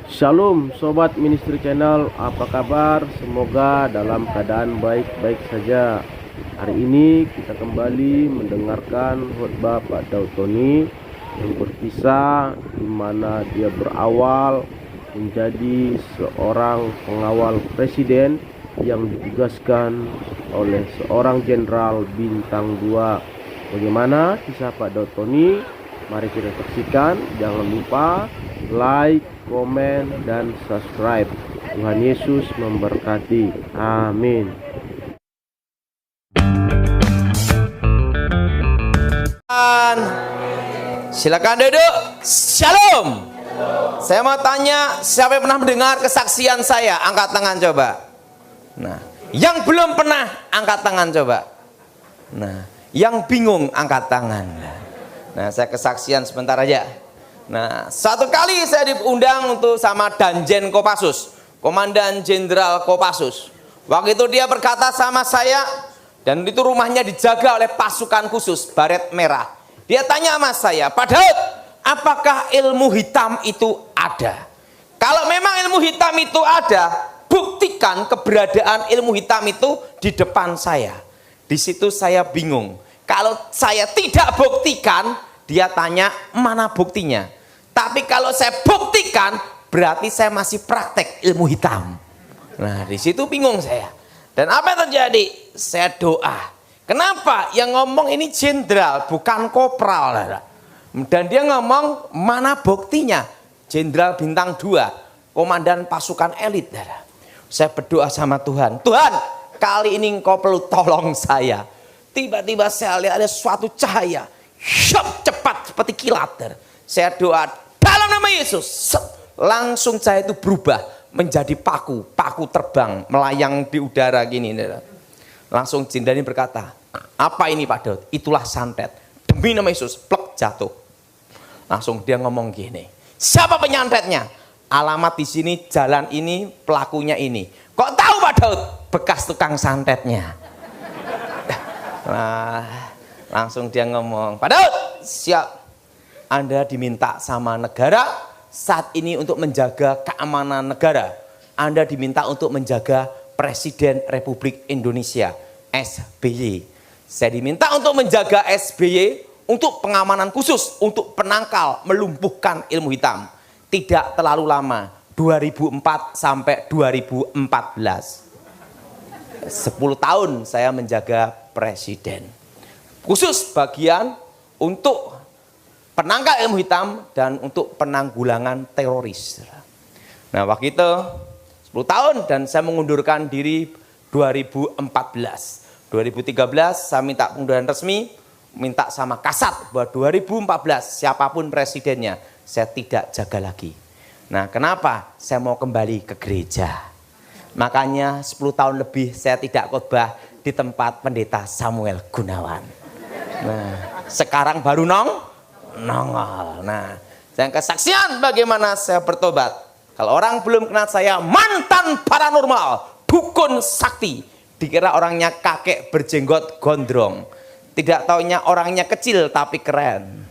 Shalom Sobat Ministry Channel, apa kabar? Semoga dalam keadaan baik-baik saja. Hari ini kita kembali mendengarkan khotbah Pak Daud Tony yang berkisah di mana dia berawal menjadi seorang pengawal presiden yang ditugaskan oleh seorang jenderal bintang 2. Bagaimana kisah Pak Daud Tony? Mari kita saksikan. Jangan lupa like, komen, dan subscribe. Tuhan Yesus memberkati. Amin. Silakan duduk. Shalom. Saya mau tanya, siapa yang pernah mendengar kesaksian saya? Angkat tangan coba. Nah, yang belum pernah angkat tangan coba. Nah, yang bingung angkat tangan. Nah, saya kesaksian sebentar aja. Nah, satu kali saya diundang untuk sama Danjen Kopassus, Komandan Jenderal Kopassus. Waktu itu dia berkata sama saya, dan itu rumahnya dijaga oleh pasukan khusus baret merah. Dia tanya sama saya, Pak Daud, apakah ilmu hitam itu ada? Kalau memang ilmu hitam itu ada, buktikan keberadaan ilmu hitam itu di depan saya. Di situ saya bingung. Kalau saya tidak buktikan, dia tanya mana buktinya. Tapi kalau saya buktikan, berarti saya masih praktek ilmu hitam. Nah, di situ bingung saya. Dan apa yang terjadi? Saya doa. Kenapa? Yang ngomong ini jenderal, bukan kopral. Dan dia ngomong mana buktinya? Jenderal bintang 2, komandan pasukan elit. Saya berdoa sama Tuhan. Tuhan, kali ini engkau perlu tolong saya. Tiba-tiba saya lihat ada suatu cahaya, cepat seperti kilat. Saya doa dalam nama Yesus, langsung cahaya itu berubah menjadi paku terbang melayang di udara gini. Langsung jenderal ini berkata, apa ini Pak Daud? Itulah santet. Demi nama Yesus, plek jatuh. Langsung dia ngomong gini, siapa penyantetnya? Alamat di sini, jalan ini, pelakunya ini. Kok tahu Pak Daud? Bekas tukang santetnya. Nah, langsung dia ngomong, Pak Daud, siap. Anda diminta sama negara saat ini untuk menjaga keamanan negara. Anda diminta untuk menjaga Presiden Republik Indonesia, SBY. Saya diminta untuk menjaga SBY untuk pengamanan khusus, untuk penangkal, melumpuhkan ilmu hitam. Tidak terlalu lama, 2004 sampai 2014. 10 tahun saya menjaga presiden. Khusus bagian untuk penangkal ilmu hitam dan untuk penanggulangan teroris. Nah, waktu itu 10 tahun dan saya mengundurkan diri 2014. 2013 saya minta pengunduran resmi, minta sama Kasat bahwa 2014 siapapun presidennya saya tidak jaga lagi. Nah, kenapa? Saya mau kembali ke gereja. Makanya 10 tahun lebih saya tidak khotbah di tempat pendeta Samuel Gunawan. Nah, sekarang baru nongol. Nah, yang kesaksian bagaimana saya bertobat. Kalau orang belum kenal saya, mantan paranormal, dukun sakti. Dikira orangnya kakek berjenggot gondrong. Tidak taunya orangnya kecil tapi keren.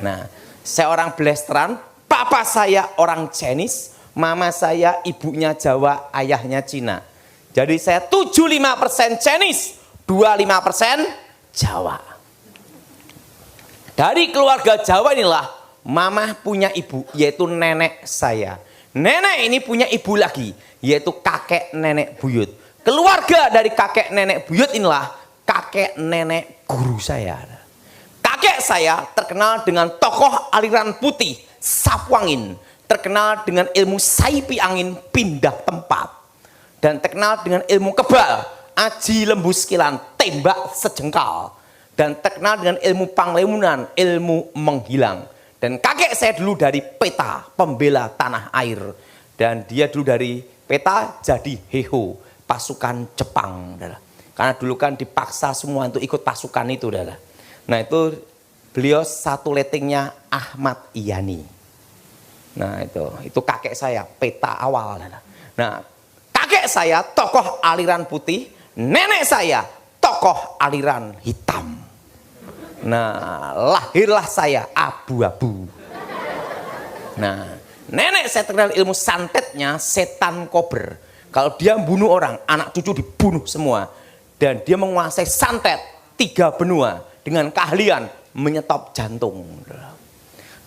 Nah, saya orang Blasteran, papa saya orang Chinese, mama saya ibunya Jawa, ayahnya Cina. Jadi saya 75% Chinese, 25% Jawa. Dari keluarga Jawa inilah mama punya ibu, yaitu nenek saya. Nenek ini punya ibu lagi, yaitu kakek nenek buyut. Keluarga dari kakek nenek buyut inilah kakek nenek guru saya. Kakek saya terkenal dengan tokoh aliran putih, Sapwangin. Terkenal dengan ilmu saipi angin pindah tempat. Dan terkenal dengan ilmu kebal, aji lembu sekilan, tembak sejengkal. Dan terkenal dengan ilmu panglemunan, ilmu menghilang. Dan kakek saya dulu dari peta, pembela tanah air. Dan dia dulu dari peta jadi heho, pasukan Jepang. Karena dulu kan dipaksa semua untuk ikut pasukan itu. Nah, itu beliau satu letingnya Ahmad Yani. Nah, itu kakek saya, peta awal. Nah, kakek saya tokoh aliran putih, nenek saya tokoh aliran hitam. Nah, lahirlah saya abu-abu. Nah, Nenek saya terkenal ilmu santetnya setan kober. Kalau dia bunuh orang, anak cucu dibunuh semua. Dan dia menguasai santet 3 benua dengan keahlian menyetop jantung.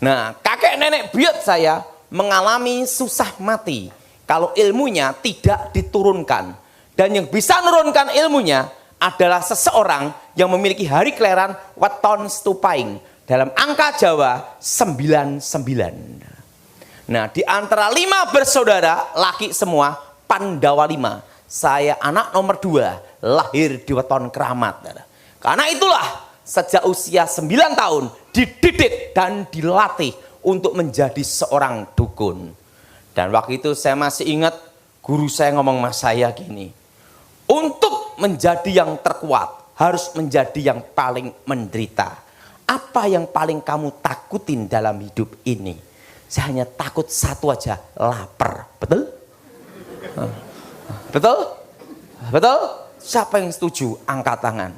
Nah, kakek nenek buyut saya mengalami susah mati kalau ilmunya tidak diturunkan. Dan yang bisa menurunkan ilmunya adalah seseorang yang memiliki hari kelahiran weton stupaing dalam angka Jawa 99. Nah, di antara 5 bersaudara laki semua, Pandawa 5. Saya anak nomor 2, lahir di weton Keramat. Karena itulah sejak usia 9 tahun dididik dan dilatih untuk menjadi seorang dukun. Dan waktu itu saya masih ingat guru saya ngomong sama saya gini, untuk menjadi yang terkuat harus menjadi yang paling menderita. Apa yang paling kamu takutin dalam hidup ini? Saya hanya takut satu aja, lapar. Betul? Betul? Betul? Siapa yang setuju? Angkat tangan.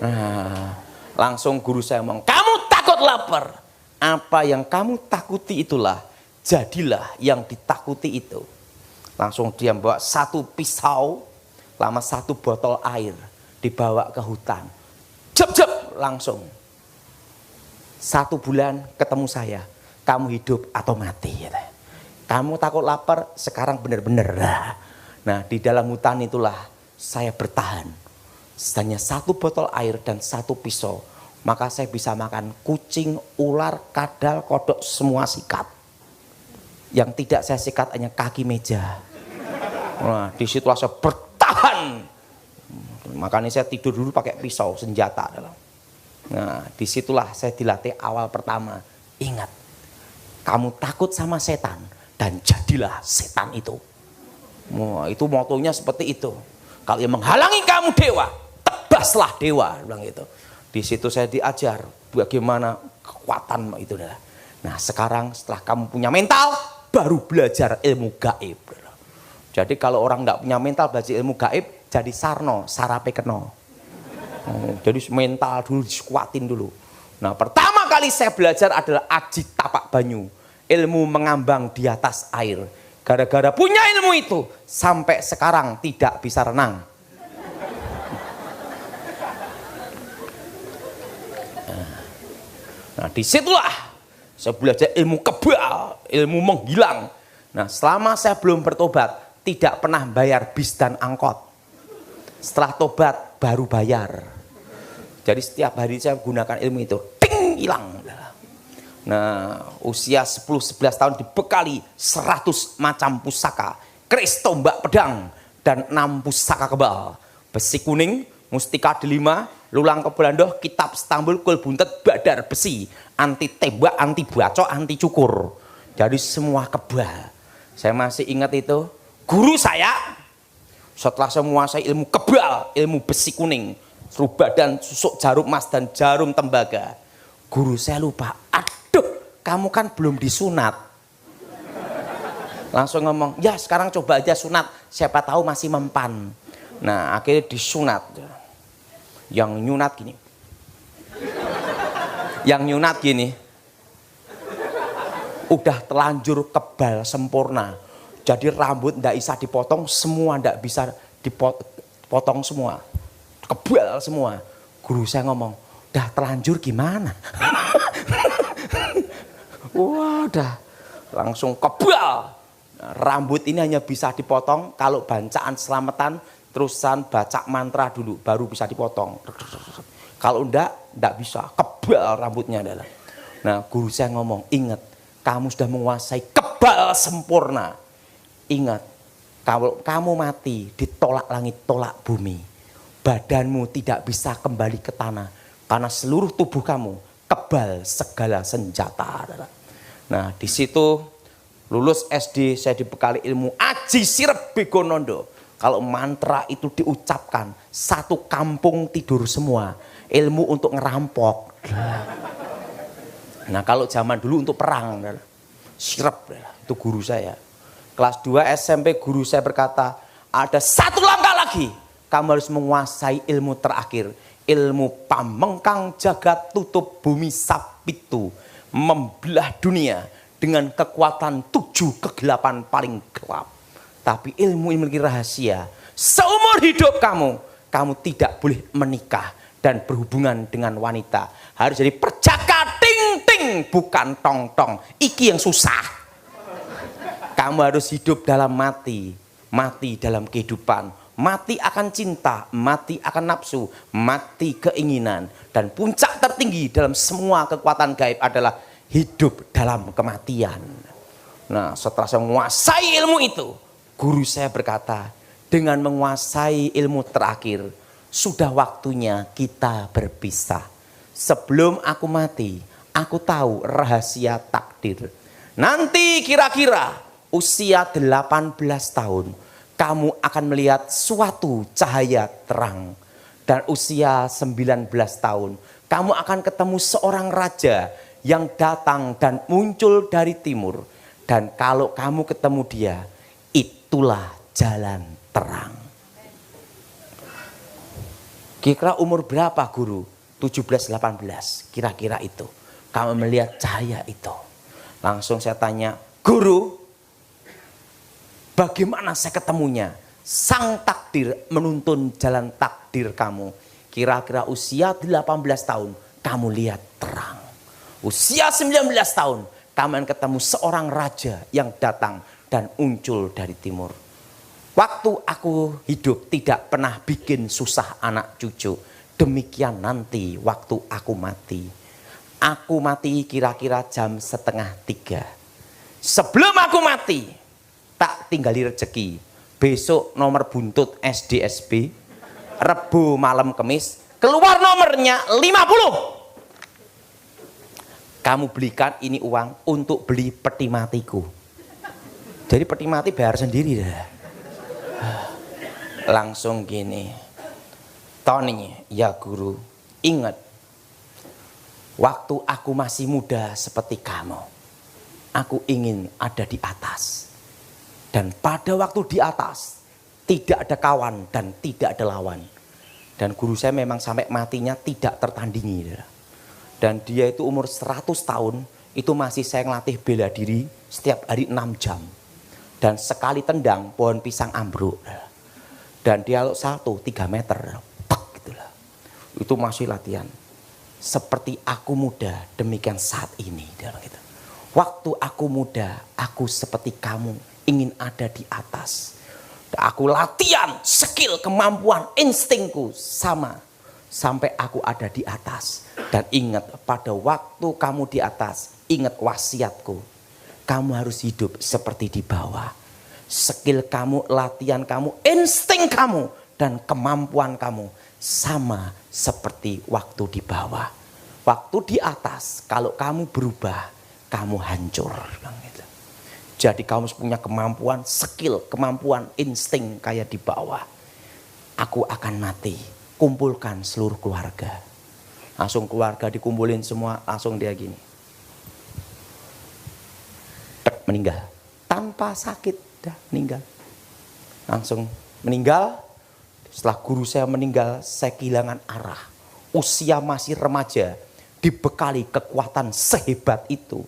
Nah, langsung guru saya ngomong, kamu takut lapar. Apa yang kamu takuti itulah, jadilah yang ditakuti itu. Langsung dia bawa 1 pisau, lama 1 botol air, dibawa ke hutan. Jep-jep, langsung. 1 bulan ketemu saya, kamu hidup atau mati. Kamu takut lapar, sekarang benar-benar. Nah, di dalam hutan itulah saya bertahan. Hanya 1 botol air dan 1 pisau. Maka saya bisa makan kucing, ular, kadal, kodok, semua sikat. Yang tidak saya sikat hanya kaki meja. Nah, disitulah saya bertahan. Makanya saya tidur dulu pakai pisau, senjata. Nah, disitulah saya dilatih awal pertama. Ingat, kamu takut sama setan dan jadilah setan itu. Wah, itu motonya seperti itu. Kalau yang menghalangi kamu dewa, tebaslah dewa, bilang gitu. Di situ saya diajar bagaimana kekuatan itu. Nah, sekarang setelah kamu punya mental, baru belajar ilmu gaib. Jadi kalau orang nggak punya mental belajar ilmu gaib, jadi sarno, sarape keno. Jadi mental dulu dikuatin dulu. Nah, pertama kali saya belajar adalah aji tapak banyu, ilmu mengambang di atas air. Gara-gara punya ilmu itu, sampai sekarang tidak bisa renang. Nah, disitulah saya belajar ilmu kebal, ilmu menghilang. Nah, selama saya belum bertobat, tidak pernah bayar bis dan angkot. Setelah tobat, baru bayar. Jadi setiap hari saya gunakan ilmu itu, ting, hilang. Nah, usia 10-11 tahun dibekali 100 macam pusaka, keris tombak pedang, dan 6 pusaka kebal. Besi kuning, mustika delima, lulang kebelandoh, kitab Stambul, kul buntet, badar besi, anti tembak, anti bacok, anti cukur. Jadi semua kebal. Saya masih ingat itu, guru saya, setelah saya menguasai ilmu kebal, ilmu besi kuning, seluruh badan susuk jarum emas dan jarum tembaga, guru saya lupa, kamu kan belum disunat. Langsung ngomong, ya sekarang coba aja sunat, siapa tahu masih mempan. Nah, akhirnya disunat. Yang nyunat gini. Yang nyunat gini. Udah telanjur kebal sempurna. Jadi rambut ndak bisa dipotong, semua ndak bisa dipotong semua. Kebal semua. Guru saya ngomong, udah telanjur gimana? Wah, udah langsung kebal. Nah, rambut ini hanya bisa dipotong kalau bacaan selamatan, terusan baca mantra dulu, baru bisa dipotong. Kalau enggak bisa, kebal rambutnya adalah. Nah, guru saya ngomong, ingat, kamu sudah menguasai kebal sempurna. Ingat, kalau kamu mati, ditolak langit, tolak bumi. Badanmu tidak bisa kembali ke tanah, karena seluruh tubuh kamu kebal segala senjata. Nah, di situ lulus SD saya dibekali ilmu aji sirep begonondo. Kalau mantra itu diucapkan, 1 kampung tidur semua. Ilmu untuk ngerampok. Nah, kalau zaman dulu untuk perang, sirep itu guru saya. Kelas 2 SMP guru saya berkata, ada 1 langkah lagi. Kamu harus menguasai ilmu terakhir. Ilmu pamengkang jagat tutup bumi sapitu. Membelah dunia dengan kekuatan 7 kegelapan paling gelap. Tapi ilmu yang memiliki rahasia, seumur hidup kamu, kamu tidak boleh menikah dan berhubungan dengan wanita. Harus jadi perjaka ting-ting, bukan tong-tong. Iki yang susah. Kamu harus hidup dalam mati, mati dalam kehidupan, mati akan cinta, mati akan nafsu, mati keinginan. Dan puncak tertinggi dalam semua kekuatan gaib adalah hidup dalam kematian. Nah, setelah saya menguasai ilmu itu, guru saya berkata, dengan menguasai ilmu terakhir, sudah waktunya kita berpisah. Sebelum aku mati, aku tahu rahasia takdir. Nanti kira-kira usia 18 tahun, kamu akan melihat suatu cahaya terang. Dan usia 19 tahun, kamu akan ketemu seorang raja yang datang dan muncul dari timur. Dan kalau kamu ketemu dia, itulah jalan terang. Kira-kira umur berapa guru? 17-18, kira-kira itu. Kamu melihat cahaya itu. Langsung saya tanya, guru, bagaimana saya ketemunya? Sang takdir menuntun jalan takdir kamu. Kira-kira usia 18 tahun, kamu lihat terang. Usia 19 tahun, kamu akan ketemu seorang raja yang datang dan muncul dari timur. Waktu aku hidup tidak pernah bikin susah anak cucu. Demikian nanti waktu aku mati. Aku mati kira-kira jam 2:30. Sebelum aku mati, tak tinggali rezeki. Besok nomor buntut SDSB, Rebu malam Kemis, keluar nomornya 50. Kamu belikan ini uang untuk beli peti matiku. Jadi peti mati bayar sendiri dah. Langsung gini, Tony, ya guru, ingat, waktu aku masih muda seperti kamu, aku ingin ada di atas. Dan pada waktu di atas, tidak ada kawan dan tidak ada lawan. Dan guru saya memang sampai matinya tidak tertandingi. Dan dia itu umur 100 tahun, itu masih saya ngelatih bela diri setiap hari 6 jam. Dan sekali tendang, pohon pisang ambruk. Dan dia salto 3 meter. Itu masih latihan. Seperti aku muda, demikian saat ini. Waktu aku muda, aku seperti kamu, ingin ada di atas. Aku latihan, skill, kemampuan, instingku sama. Sampai aku ada di atas. Dan ingat, pada waktu kamu di atas, ingat wasiatku. Kamu harus hidup seperti di bawah. Skill kamu, latihan kamu, insting kamu, dan kemampuan kamu sama seperti waktu di bawah. Waktu di atas, kalau kamu berubah, kamu hancur. Jadi kamu punya kemampuan, skill, kemampuan, insting kayak di bawah. Aku akan mati, kumpulkan seluruh keluarga. Langsung keluarga dikumpulin semua, langsung dia gini. Meninggal, tanpa sakit, dah meninggal. Langsung meninggal. Setelah guru saya meninggal, saya kehilangan arah. Usia masih remaja, dibekali kekuatan sehebat itu.